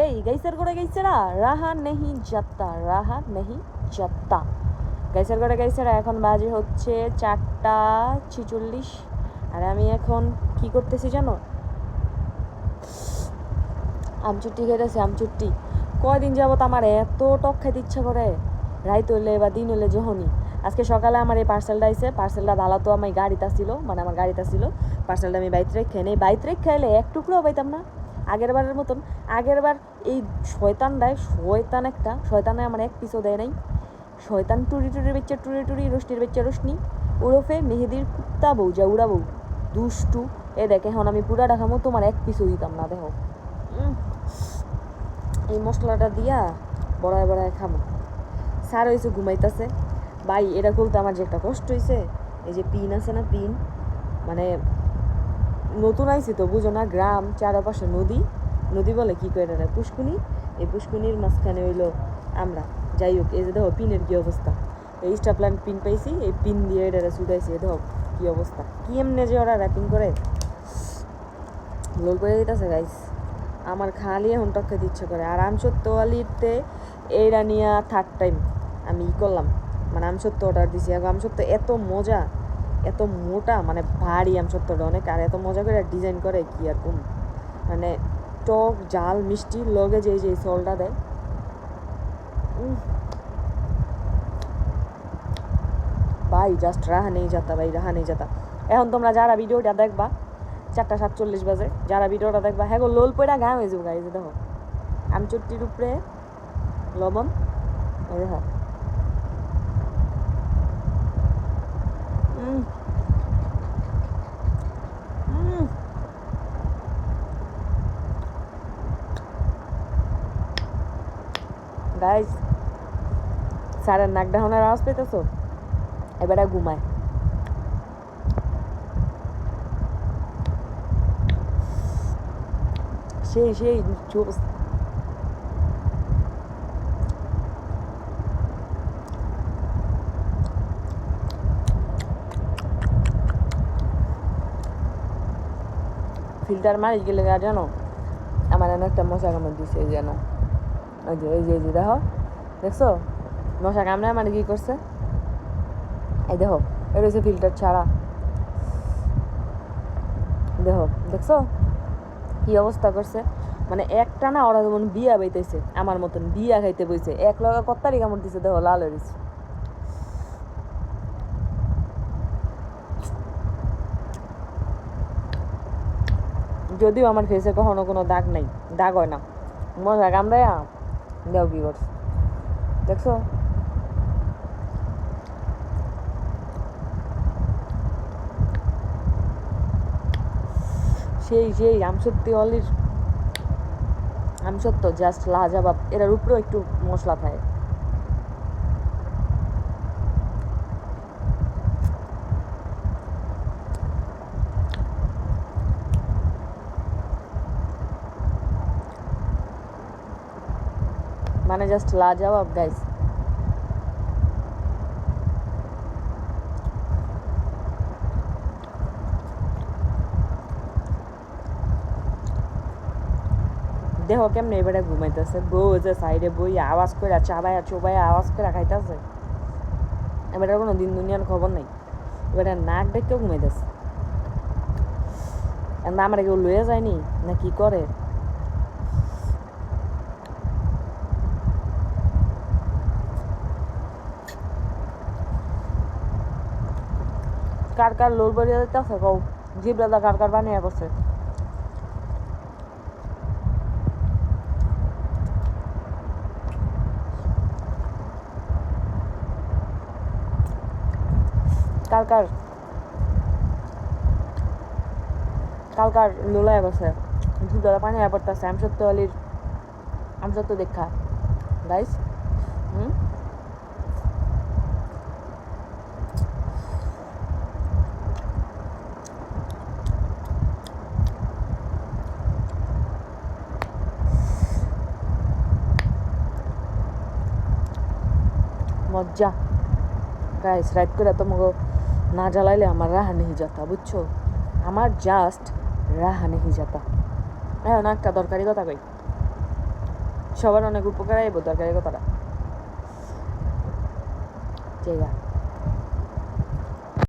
এই গাইসার করে গেছে না, রাহা নেহি যাত্তা, রাহা নেহি যাত্তা। গাইসার করে গেছে না। এখন বাজে হচ্ছে 4:46। আর আমি এখন কি করতেছি জানো, আমচুট্টি খেতেছি। আমচুট্টি কয়দিন যাবত আমার এত টক খাইতে ইচ্ছা করে, রাইত হইলে বা দিন হইলে যখনই। আজকে সকালে আমার এই পার্সেলটা আইছে, পার্সেলটা ভালো তো আমার গাড়িতে ছিল, মানে আমার গাড়িতে ছিল পার্সেলটা। আমি বাইত রেখে নেই, বাইত রেখে খাইলে এক টুকরোও পাইতাম না আগের বারের মতন। আগের বার এই শয়তানে আমার এক পিসও দেয় নাই। শয়তান টুরির বেচ্চা টুরি, রোশনির বেচ্চা রোশনি, ওরফে মেহেদির কুত্তা বউ, যা উড়া বউ, দুষ্টু। এ দেখে এখন আমি পুরা দেখামো, তোমার এক পিসও দিতাম না। দেখো এই মশলাটা দিয়া বড়ায় বড়ায় খাবো। স্যার হয়েছে ঘুমাইতেছে। ভাই এটা খুলতে আমার যে একটা কষ্ট হয়েছে। এই যে পিন আছে না, পিন মানে নতুন আইছি তো বুঝো না, গ্রাম চারপাশে নদী বলে কি করে না, পুষ্কুনি। এই পুষ্কুনির মাঝখানে হইলো আমরা। যাই হোক, এই যে দেখো পিনের কি অবস্থা। এই স্টাপলাইন পিন পাইছি, এই পিন দিয়ে এটা ছুটাইছি। দেখো কি অবস্থা, কি এমনি যে ওরা র্যাপিং করে লোল করে দিতেছে গাইস। আমার খালি এখন টক খেতে ইচ্ছে করে। আর আমসত্ত্বওয়ালিতে এইটা নিয়ে থার্ড টাইম আমি করলাম, মানে আমসত্ত্ব অর্ডার দিছি। আর আমসত্ত্ব এত মজা, এত মোটা, মানে ভারী আমসত্ত্বটা অনেক। আর এত মজা করে ডিজাইন করে কি আর কম, মানে টক ঝাল মিষ্টি লগে যে সলটা দেয়। ভাই জাস্ট রাহা নেই যাতা, ভাই রাহা নেই যাতা। এখন তোমরা যারা ভিডিওটা দেখবা 4:47 বাজে, যারা ভিডিওটা দেখবা হ্যাঁ গো লোল পয়টা গায়ে হয়ে যাবো গাইজ। দেখো আমচুট্টির উপরে লবণ, দেখো গাইজ। স্যারের নাক ডাহনের আওয়াজ পেতেছো? এবারে ঘুমায়। সেই জোস। ফিল্টার মারি গেলে জানো আমার এনে একটা মশা কামড় দিছে যেন, এই যে দেখো, দেখছো মশা কামড়ে মানে কি করছে, এই দেখো এটা হচ্ছে ফিল্টার ছাড়া। দেখো দেখছো কি অবস্থা করছে, মানে একটা না ওরা যেমন বিয়া বাইতেছে, আমার মতন বিয়া খাইতে বইছে, এক লগা কত্তারি কামড় দিছে। দেখো লাল হয়েছে। যদিও আমার ফেসে কখনো কোনো দাগ নাই, দাগ হয় না, মজা কামড়ায় দেও কি করছে দেখছো। সেই আমসত্ত্ব জাস্ট লাজবাব। এটার উপরেও একটু মশলা থাকে। মানে জাস্ট লাজবাব গাইস। দেখো কেমনে এবারে ঘুমাইতেছে, বউ যে সাইডে বই আওয়াজ করে চাবায়া চোবায়া আওয়াজ করে খাইতেছে। এবারে কোনো দিন দুনিয়ার খবর নেই, এবারে নাক দেখতেও ঘুমাইতেছে। আমার কেউ লইয়া যায়নি না কি করে। কার লোল বাড়িয়ে দিতেছে কৌ, জিব্রাদা কার বানিয়ে করছে। কালকার লোলায় বসে দুধ পানি পড়তেছে আমসত্ত্ব দেখা গাইস। মজ্জা গাইস। রাইট করে তোমাকে না জ্বালাইলে আমার রাহা নেই যাতা, বুঝছো, আমার জাস্ট রাহা নেই যাতা। এখন একটা দরকারি কথা কই, সবার অনেক উপকার আইব, দরকারি কথাটা জায়গা।